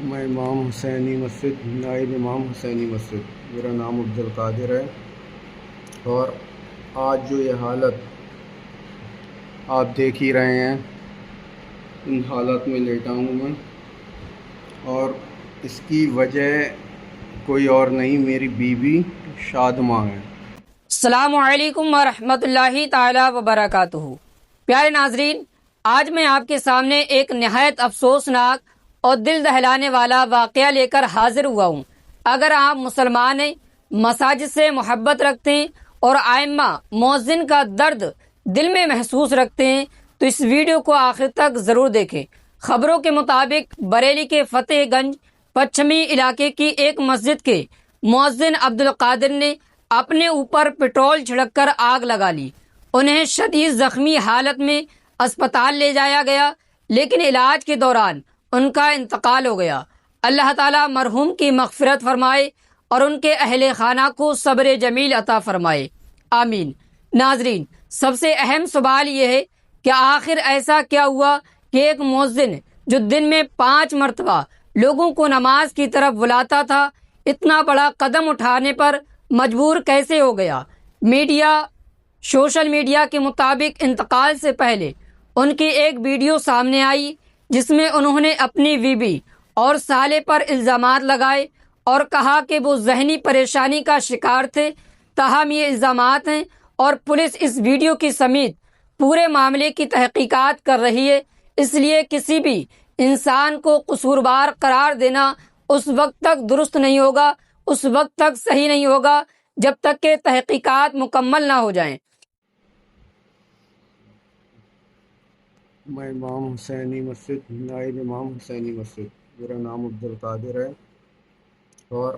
میں امام حسینی مسجد نائب امام حسینی مسجد، میرا نام عبدالقادر ہے۔ اور آج جو یہ حالت آپ دیکھ ہی رہے ہیں، ان حالات میں لیٹا ہوں میں، اور اس کی وجہ کوئی اور نہیں، میری بیوی شادماں ہے۔ السلام علیکم ورحمۃ اللہ تعالی وبرکاتہ۔ پیارے ناظرین، آج میں آپ کے سامنے ایک نہایت افسوسناک اور دل دہلانے والا واقعہ لے کر حاضر ہوا ہوں۔ اگر آپ مسلمان ہیں، مساجد سے محبت رکھتے ہیں اور ائمہ مؤذن کا درد دل میں محسوس رکھتے ہیں تو اس ویڈیو کو آخر تک ضرور دیکھیں۔ خبروں کے مطابق بریلی کے فتح گنج پچھمی علاقے کی ایک مسجد کے مؤذن عبدالقادر نے اپنے اوپر پٹرول چھڑک کر آگ لگا لی۔ انہیں شدید زخمی حالت میں اسپتال لے جایا گیا، لیکن علاج کے دوران ان کا انتقال ہو گیا۔ اللہ تعالیٰ مرحوم کی مغفرت فرمائے اور ان کے اہل خانہ کو صبر جمیل عطا فرمائے، آمین۔ ناظرین، سب سے اہم سوال یہ ہے کہ آخر ایسا کیا ہوا کہ ایک مؤذن جو دن میں 5 مرتبہ لوگوں کو نماز کی طرف بلاتا تھا، اتنا بڑا قدم اٹھانے پر مجبور کیسے ہو گیا؟ سوشل میڈیا کے مطابق انتقال سے پہلے ان کی ایک ویڈیو سامنے آئی جس میں انہوں نے اپنی بیوی اور سالے پر الزامات لگائے اور کہا کہ وہ ذہنی پریشانی کا شکار تھے۔ تاہم یہ الزامات ہیں اور پولیس اس ویڈیو کی سمیت پورے معاملے کی تحقیقات کر رہی ہے، اس لیے کسی بھی انسان کو قصوروار قرار دینا اس وقت تک درست نہیں ہوگا، اس وقت تک صحیح نہیں ہوگا جب تک کہ تحقیقات مکمل نہ ہو جائیں۔ میں امام حسینی مسجد نائب امام حسینی مسجد، میرا نام عبدالقادر ہے۔ اور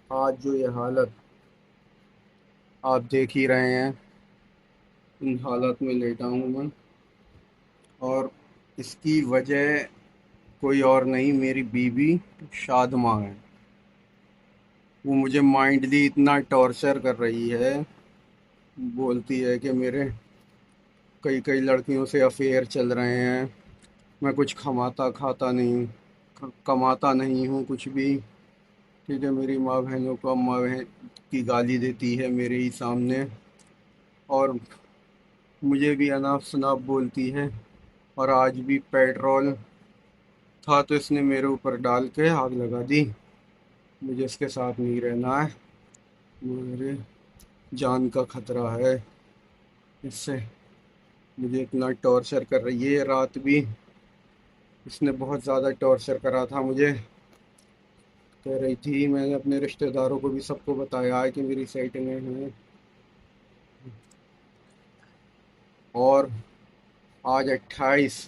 آج جو یہ حالت آپ دیکھ ہی رہے ہیں، ان حالات میں لیٹا ہوں میں، اور اس کی وجہ کوئی اور نہیں، میری بیوی شادماں ہے۔ وہ مجھے مائنڈلی اتنا ٹارچر کر رہی ہے، بولتی ہے کہ میرے کئی لڑکیوں سے افیئر چل رہے ہیں، میں کچھ کھاتا نہیں، کماتا نہیں ہوں کچھ بھی، ٹھیک ہے۔ میری ماں بہنوں کو اماں بہن کی گالی دیتی ہے میرے ہی سامنے، اور مجھے بھی اناپ شناپ بولتی ہے۔ اور آج بھی پیٹرول تھا تو اس نے میرے اوپر ڈال کے آگ لگا دی۔ مجھے اس کے ساتھ نہیں رہنا ہے، میرے جان کا خطرہ ہے اس سے۔ مجھے اتنا ٹارچر کر رہی ہے، رات بھی اس نے بہت زیادہ ٹارچر کرا تھا مجھے۔ کہہ رہی تھی، میں نے اپنے رشتہ داروں کو بھی سب کو بتایا ہے کہ میری سیٹنگیں ہیں۔ اور آج 28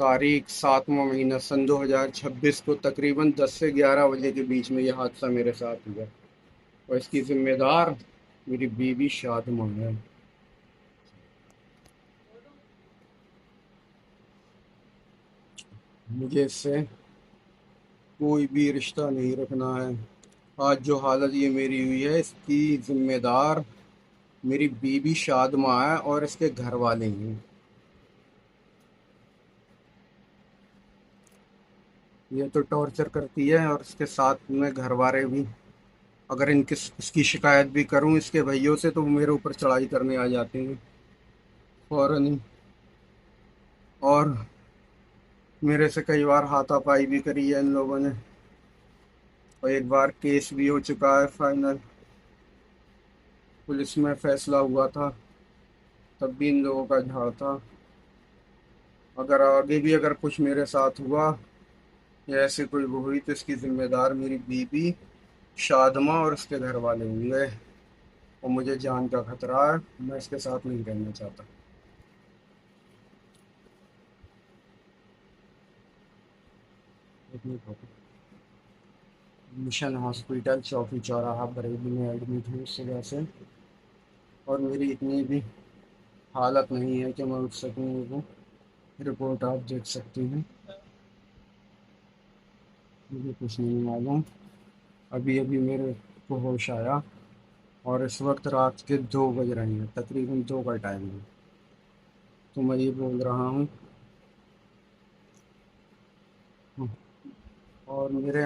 تاریخ 7واں مہینہ سن 2026 کو تقریباً 10 سے 11 بجے کے بیچ میں یہ حادثہ میرے ساتھ ہوا، اور اس کی ذمہ دار میری بیوی شادماں ہے۔ مجھے اس سے کوئی بھی رشتہ نہیں رکھنا ہے۔ آج جو حالت یہ میری ہوئی ہے، اس کی ذمہ دار میری بیوی شادماں ہے اور اس کے گھر والے ہیں۔ یہ تو ٹارچر کرتی ہے، اور اس کے ساتھ میں گھر والے بھی، اگر اس کی شکایت بھی کروں اس کے بھائیوں سے تو وہ میرے اوپر چڑھائی کرنے آ جاتے ہیں فوراً ہی۔ اور میرے سے کئی بار ہاتھا پائی بھی کری ہے ان لوگوں نے، اور ایک بار کیس بھی ہو چکا ہے فائنل، پولیس میں فیصلہ ہوا تھا، تب بھی ان لوگوں کا جھاڑ تھا۔ اگر آگے بھی اگر کچھ میرے ساتھ ہوا یا ایسے کوئی وہ ہوئی تو اس کی ذمہ دار میری بیوی شادماں اور اس کے گھر والے ہوں گے، اور مجھے جان کا خطرہ ہے، میں اس کے ساتھ نہیں رہنا چاہتا۔ مشن ہاسپٹل چوکی چوراہا بریلی میں ایڈمٹ ہوں صبح سے، اور میری اتنی بھی حالت نہیں ہے کہ میں اٹھ سکوں۔ رپورٹ آپ دیکھ سکتی ہیں، مجھے کچھ نہیں معلوم۔ ابھی میرے کو ہوش آیا، اور اس وقت رات کے 2 بج رہے ہیں، تقریباً 2 کا ٹائم ہے، تو میں یہ بول رہا ہوں اور میرے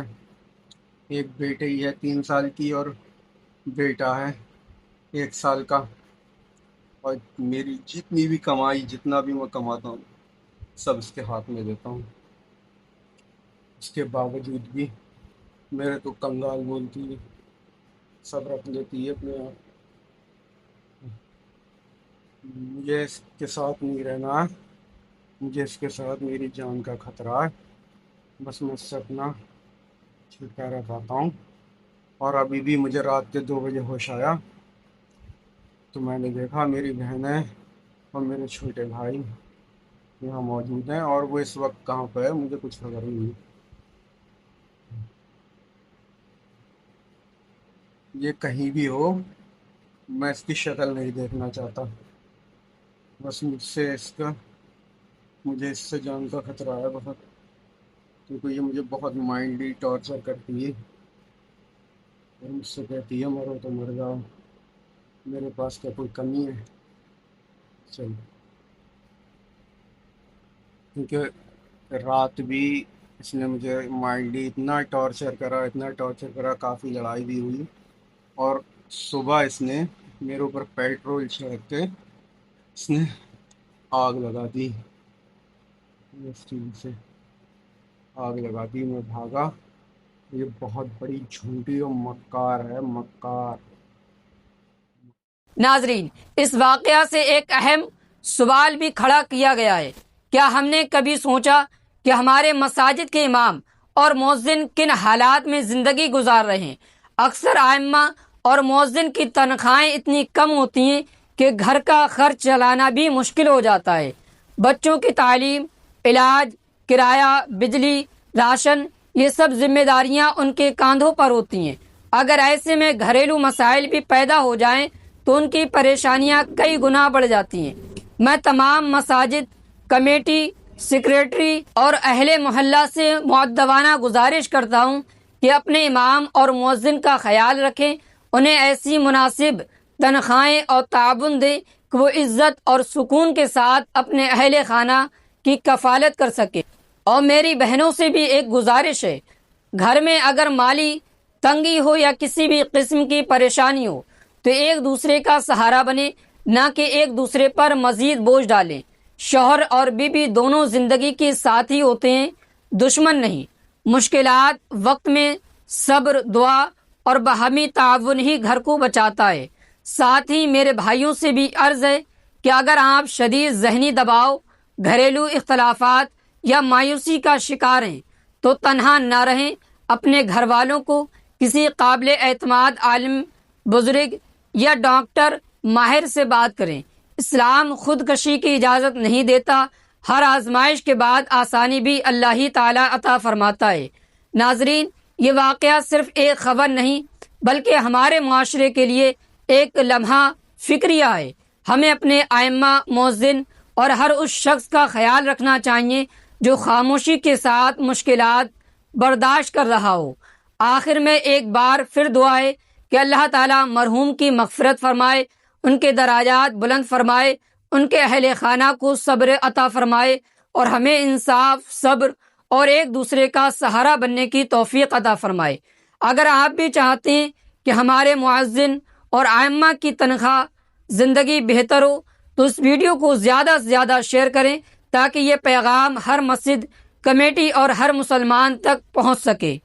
ایک بیٹی ہے 3 سال کی اور بیٹا ہے 1 سال کا، اور میری جتنی بھی کمائی، جتنا بھی میں کماتا ہوں، سب اس کے ہاتھ میں دیتا ہوں۔ اس کے باوجود بھی میرے تو کنگال بولتی ہے، سب رکھ لیتی ہے اپنے آپ۔ مجھے اس کے ساتھ نہیں رہنا ہے، مجھے اس کے ساتھ میری جان کا خطرہ ہے۔ بس میں اس سے اپنا چھٹکارا پاتا ہوں۔ اور ابھی بھی مجھے رات کے 2 بجے ہوش آیا تو میں نے دیکھا میری بہنیں اور میرے چھوٹے بھائی یہاں موجود ہیں، اور وہ اس وقت کہاں پہ ہے مجھے کچھ خبر نہیں۔ یہ کہیں بھی ہو، میں اس کی شکل نہیں دیکھنا چاہتا۔ بس مجھے اس سے جان کا خطرہ ہے بہت، کیونکہ یہ مجھے بہت مائنڈلی ٹارچر کرتی ہے، اور مجھ سے کہتی ہے مرو تو مر جاؤ، میرے پاس کیا کوئی کمی ہے؟ چل، کیونکہ رات بھی اس نے مجھے مائنڈلی اتنا ٹارچر کرا، کافی لڑائی بھی ہوئی، اور صبح اس نے میرے اوپر پیٹرول چھڑک کے اس نے آگ لگا دی، اسٹیل سے آگ لگا دی۔ میں بھاگا۔ یہ بہت بڑی جھوٹی اور مکار ہے، مکار۔ ناظرین، اس واقعہ سے ایک اہم سوال بھی کھڑا کیا گیا ہے۔ کیا ہم نے کبھی سوچا کہ ہمارے مساجد کے امام اور مؤذن کن حالات میں زندگی گزار رہے ہیں؟ اکثر ائمہ اور مؤذن کی تنخواہیں اتنی کم ہوتی ہیں کہ گھر کا خرچ چلانا بھی مشکل ہو جاتا ہے۔ بچوں کی تعلیم، علاج، کرایہ، بجلی، راشن، یہ سب ذمہ داریاں ان کے کاندھوں پر ہوتی ہیں۔ اگر ایسے میں گھریلو مسائل بھی پیدا ہو جائیں تو ان کی پریشانیاں کئی گنا بڑھ جاتی ہیں۔ میں تمام مساجد کمیٹی، سیکریٹری اور اہل محلہ سے مؤدبانہ گزارش کرتا ہوں کہ اپنے امام اور مؤذن کا خیال رکھیں، انہیں ایسی مناسب تنخواہیں اور تعاون دیں کہ وہ عزت اور سکون کے ساتھ اپنے اہل خانہ کی کفالت کر سکے۔ اور میری بہنوں سے بھی ایک گزارش ہے، گھر میں اگر مالی تنگی ہو یا کسی بھی قسم کی پریشانی ہو تو ایک دوسرے کا سہارا بنے، نہ کہ ایک دوسرے پر مزید بوجھ ڈالیں۔ شوہر اور بیوی دونوں زندگی کے ساتھی ہوتے ہیں، دشمن نہیں۔ مشکلات وقت میں صبر، دعا اور باہمی تعاون ہی گھر کو بچاتا ہے۔ ساتھ ہی میرے بھائیوں سے بھی عرض ہے کہ اگر آپ شدید ذہنی دباؤ، گھریلو اختلافات یا مایوسی کا شکار ہیں تو تنہا نہ رہیں، اپنے گھر والوں کو کسی قابل اعتماد عالم، بزرگ یا ڈاکٹر ماہر سے بات کریں۔ اسلام خودکشی کی اجازت نہیں دیتا، ہر آزمائش کے بعد آسانی بھی اللہ ہی تعالیٰ عطا فرماتا ہے۔ ناظرین، یہ واقعہ صرف ایک خبر نہیں بلکہ ہمارے معاشرے کے لیے ایک لمحہ فکریہ ہے۔ ہمیں اپنے ائمہ، مؤذن اور ہر اس شخص کا خیال رکھنا چاہیے جو خاموشی کے ساتھ مشکلات برداشت کر رہا ہو۔ آخر میں ایک بار پھر دعا ہے کہ اللہ تعالیٰ مرحوم کی مغفرت فرمائے، ان کے درجات بلند فرمائے، ان کے اہل خانہ کو صبر عطا فرمائے، اور ہمیں انصاف، صبر اور ایک دوسرے کا سہارا بننے کی توفیق عطا فرمائے۔ اگر آپ بھی چاہتے ہیں کہ ہمارے مؤذن اور ائمہ کی تنخواہ زندگی بہتر ہو تو اس ویڈیو کو زیادہ سے زیادہ شیئر کریں تاکہ یہ پیغام ہر مسجد، کمیٹی اور ہر مسلمان تک پہنچ سکے۔